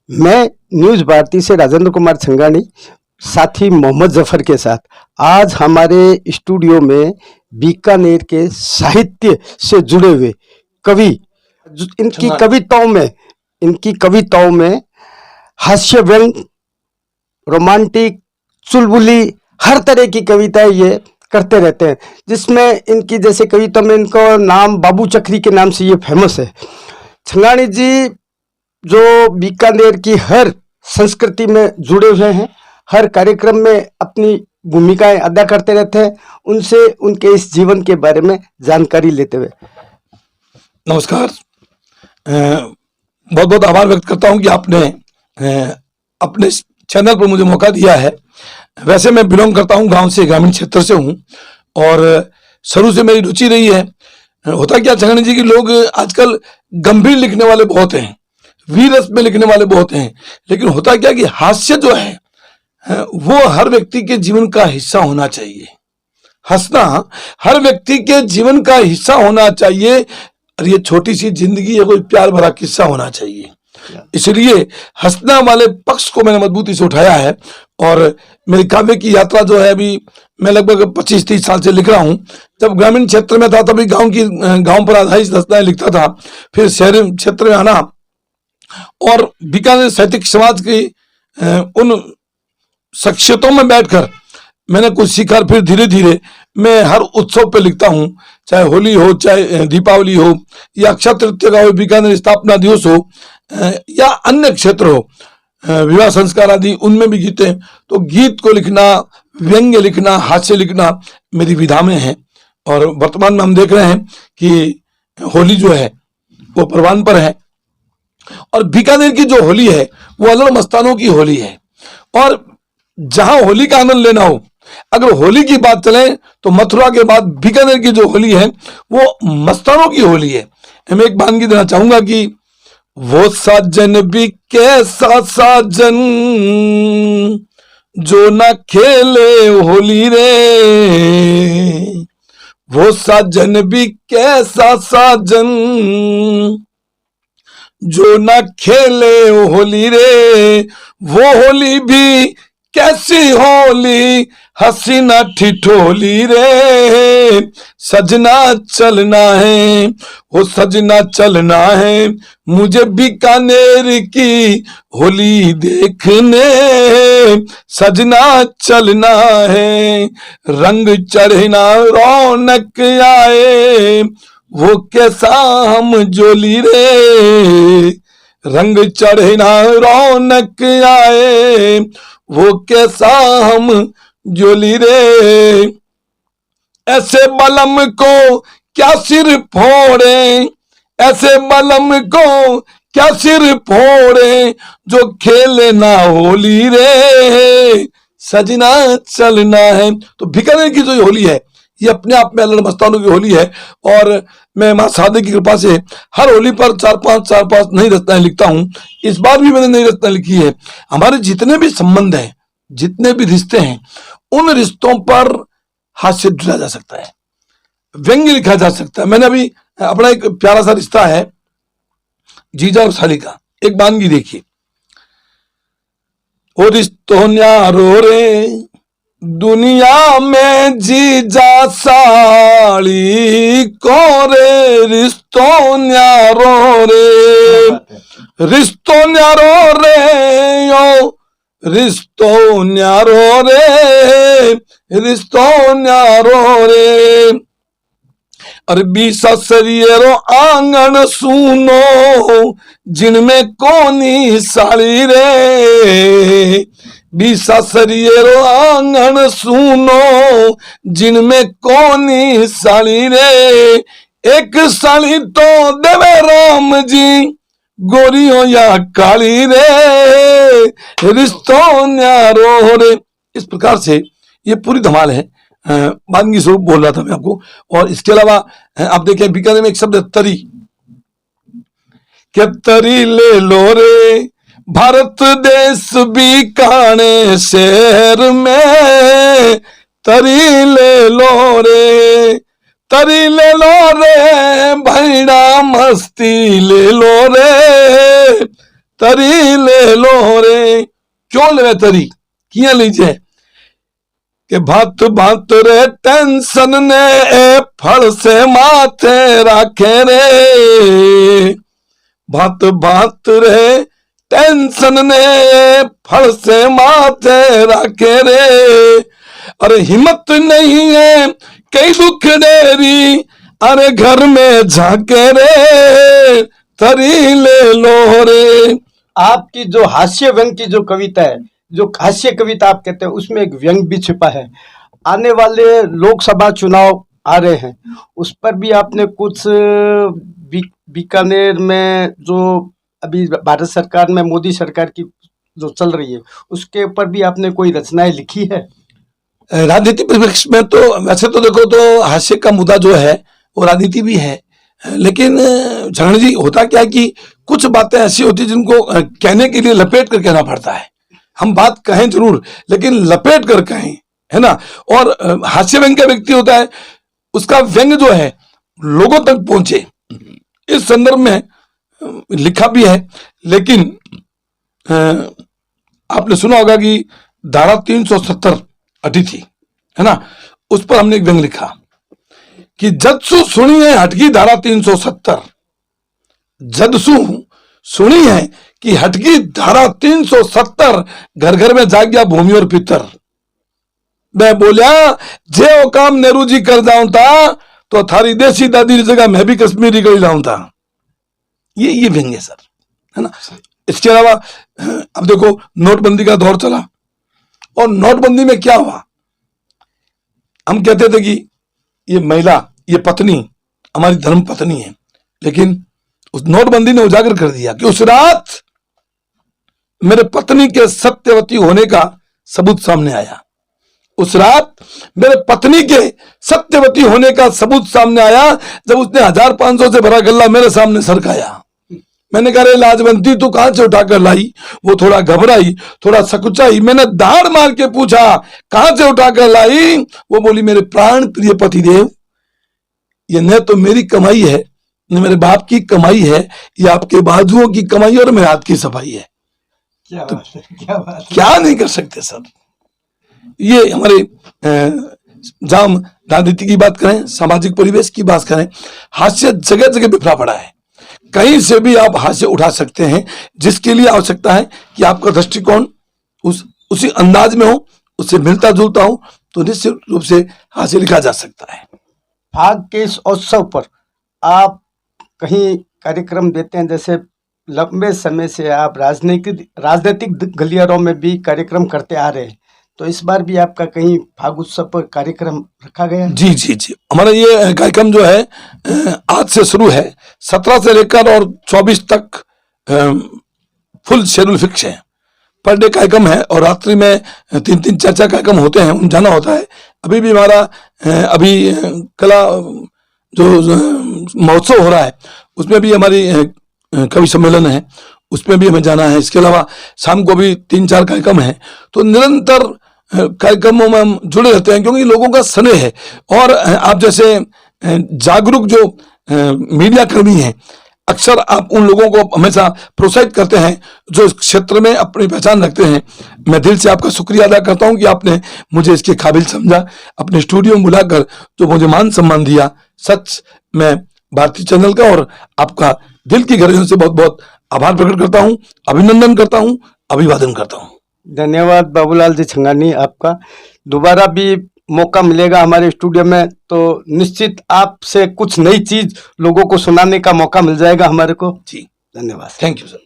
मैं न्यूज भारती से राजेंद्र कुमार छंगानी, साथी मोहम्मद जफर के साथ आज हमारे स्टूडियो में बीकानेर के साहित्य से जुड़े हुए कवि, इनकी कविताओं में हास्य व्यंग, रोमांटिक, चुलबुली, हर तरह की कविताएं ये करते रहते हैं। जिसमें इनकी जैसे कविता में इनको नाम बाबू चक्री के नाम से ये फेमस है। छंगानी जी जो बीकानेर की हर संस्कृति में जुड़े हुए हैं, हर कार्यक्रम में अपनी भूमिकाएं अदा करते रहते हैं। उनसे उनके इस जीवन के बारे में जानकारी लेते हुए नमस्कार। बहुत बहुत आभार व्यक्त करता हूं कि आपने अपने चैनल पर मुझे मौका दिया है। वैसे मैं बिलोंग करता हूं गांव से, ग्रामीण क्षेत्र से हूं और शुरू से मेरी रुचि रही है। होता क्या छंगानी जी कि लोग आजकल गंभीर लिखने वाले बहुत हैं, वीर रस में लिखने वाले बहुत हैं, लेकिन होता क्या कि हास्य जो है वो हर व्यक्ति के जीवन का हिस्सा होना चाहिए। हंसना हर व्यक्ति के जीवन का हिस्सा होना चाहिए और ये छोटी सी जिंदगी है, कोई प्यार भरा किस्सा होना चाहिए। इसलिए हंसना वाले पक्ष को मैंने मजबूती से उठाया है और मेरी काव्य की यात्रा जो है अभी मैं लगभग 25-30 साल से लिख रहा हूं। जब ग्रामीण क्षेत्र में था तभी गांव पर आधारित रचनाएं लिखता था, फिर शहरी क्षेत्र में आना और बीकानेर साहित्यिक समाज की उन शख्सियतों में बैठकर मैंने कुछ सीखा। फिर धीरे धीरे मैं हर उत्सव पे लिखता हूँ, चाहे होली हो, चाहे दीपावली हो, या अक्षय तृतीया का हो, बीकानेर स्थापना दिवस हो, या अन्य क्षेत्र हो, विवाह संस्कार आदि, उनमें भी गीते। तो गीत को लिखना, व्यंग्य लिखना, हास्य लिखना मेरी विधा में है। और वर्तमान में हम देख रहे हैं कि होली जो है वो परवान पर है और बीकानेर की जो होली है वो अलग मस्तानों की होली है। और जहां होली का आनंद लेना हो, अगर होली की बात चले तो मथुरा के बाद बीकानेर की जो होली है वो मस्तानों की होली है। मैं एक वानगी देना चाहूंगा कि वो साजन भी कैसा साजन जो ना खेले होली रे, वो साजन भी कैसा साजन जो ना खेले होली रे, वो होली भी कैसी होली हसीना ठिठोली रे, सजना चलना है, वो सजना चलना है मुझे बीकानेर की होली देखने, सजना चलना है रंग चढ़ना रौनक आए, वो कैसा हम जोली रे, रंग चढ़ना रौनक आए, वो कैसा हम जोली रे, ऐसे बलम को क्या सिर फोड़े, ऐसे बलम को क्या सिर फोड़े जो खेले ना होली रे, सजना चलना है। तो बीकानेर की जो होली है ये अपने आप में अल्लाह मस्तानों की होली है। और मैं मां सादे की कृपा से हर होली पर चार पांच नई रचनाएं लिखता हूं। इस बार भी मैंने नई रचना लिखी है। हमारे जितने भी संबंध हैं, जितने भी रिश्ते हैं, उन रिश्तों पर हास्य जुड़ा जा सकता है, व्यंग्य लिखा जा सकता है। मैंने अभी अपना एक प्यारा सा रिश्ता है जीजा और साली का, एक वानगी देखिए। ओ रिश्तों न्यारो रे दुनिया में जीजा साली को रे, रिश्तों न्यारो रे, रिश्तों न्यारो रे यो, रिश्तों न्यारो रे, रिश्तों न्यारो रे, अरबी ससरियरो आंगन सुनो जिनमें कोनी साली रे, बीसा सरियरो आंगन सुनो जिनमें कोनी साली रे, एक साली तो देवे राम जी गोरियों या काली रे, रिश्तों न्यारो रे। इस प्रकार से ये पूरी धमाल है। वानगी स्वरूप बोल रहा था मैं आपको। और इसके अलावा आप देखिए बीकानेर में एक शब्द है तरी, क्या तरी ले लो रे भारत देश बीकानेर शहर में, तरी ले लो रे, तरी ले लो रे भैड़ा मस्ती ले लो रे, तरी ले लो रे, क्यों ले तरी, किया लीजिए कि भात भात रे टेंशन ने ए फल से माथे राखे रे, भात भात रे टेंशन ने फल से माथे राखे रे, अरे हिम्मत नहीं है कई दुख डेरी, अरे घर में झाके रे, तरी ले लो रे। आपकी जो हास्य व्यंग की जो कविता है, जो हास्य कविता आप कहते हैं, उसमें एक व्यंग भी छिपा है। आने वाले लोकसभा चुनाव आ रहे हैं, उस पर भी आपने कुछ बीकानेर में जो अभी भारत सरकार में मोदी सरकार की जो चल रही है, उसके ऊपर भी आपने कोई रचनाएं लिखी है? राजनीति परिप्रेक्ष्य में तो वैसे तो देखो तो हास्य का मुद्दा जो है वो राजनीति भी है, लेकिन झगड़ जी होता क्या है कि कुछ बातें ऐसी होती है जिनको कहने के लिए लपेट कर कहना पड़ता है। हम बात कहें जरूर लेकिन लपेट कर कहें, है ना। और हास्य व्यंग का व्यक्ति होता है, उसका व्यंग जो है लोगों तक पहुंचे, इस संदर्भ में लिखा भी है। लेकिन आपने सुना होगा कि धारा 370 हटी थी, है ना, उस पर हमने एक व्यंग लिखा कि जदसु सुनी है हटकी धारा 370, जदसु सुनी है कि हटकी धारा 370, घर घर में जाग गया भूमि और पितर। मैं बोलिया जे वो काम नेहरू जी कर जाऊं था तो थारी देसी दादी की जगह मैं भी कश्मीरी कर जाऊं था। ये व्यंग है सर, है ना। इसके अलावा अब देखो नोटबंदी का दौर चला, और नोटबंदी में क्या हुआ, हम कहते थे कि ये महिला, ये पत्नी हमारी धर्म पत्नी है, लेकिन उस नोटबंदी ने उजागर कर दिया कि उस रात मेरे पत्नी के सत्यवती होने का सबूत सामने आया। उस रात मेरे पत्नी के सत्यवती होने का सबूत सामने आया जब उसने 1500 से भरा गल्ला मेरे सामने सरकाया। मैंने कहा रे लाजवंती तू कहां से उठाकर लाई? वो थोड़ा घबराई, थोड़ा सकुचाई। मैंने दाढ़ मार के पूछा कहां से उठाकर लाई? वो बोली मेरे प्राण प्रिय पतिदेव, ये न तो मेरी कमाई है न मेरे बाप की कमाई है, ये आपके बाजुओं की कमाई और मेरे हाथ की सफाई है। क्या तो बात है, क्या बात है। क्या नहीं कर सकते सर। ये हमारे जहां हम राजनीति की बात करें, सामाजिक परिवेश की बात करें, हास्य जगह जगह बिखरा पड़ा है। कहीं से भी आप हास्य उठा सकते हैं, जिसके लिए आवश्यकता है कि आपका दृष्टिकोण उसी अंदाज में हो, उससे मिलता जुलता हो, तो निश्चित रूप से हास्य लिखा जा सकता है। फाग के इस उत्सव पर आप कहीं कार्यक्रम देते हैं? जैसे लंबे समय से आप राजनीतिक गलियारों में भी कार्यक्रम करते आ रहे हैं, तो इस बार भी आपका कहीं फाग उत्सव पर कार्यक्रम रखा गया? जी जी जी, हमारा ये कार्यक्रम जो है आज से शुरू है, 17 से लेकर और 24 तक फुल शेड्यूल फिक्स है। पर डे कार्यक्रम है और रात्रि में 3-3 4-4 कार्यक्रम होते हैं, उन जाना होता है। अभी भी हमारा अभी कला जो महोत्सव हो रहा है उसमें भी हमारी कवि सम्मेलन है, उसमें भी हमें जाना है। इसके अलावा शाम को भी 3-4 कार्यक्रम है। तो निरंतर कार्यक्रमों में हम जुड़े रहते हैं, क्योंकि लोगों का स्नेह है। और आप जैसे जागरूक जो मीडिया कर्मी हैं, अक्सर आप उन लोगों को हमेशा प्रोत्साहित करते हैं जो इस क्षेत्र में अपनी पहचान रखते हैं। मैं दिल से आपका शुक्रिया अदा करता हूं कि आपने मुझे इसके काबिल समझा, अपने स्टूडियो में बुलाकर जो मुझे मान सम्मान दिया। सच मैं भारतीय चैनल का और आपका दिल की गहराइयों से बहुत बहुत आभार प्रकट करता हूं, अभिनंदन करता हूं, अभिवादन करता हूं। धन्यवाद बाबूलाल जी छंगानी आपका। दोबारा भी मौका मिलेगा हमारे स्टूडियो में तो निश्चित आपसे कुछ नई चीज लोगों को सुनाने का मौका मिल जाएगा हमारे को। जी धन्यवाद। Thank you sir.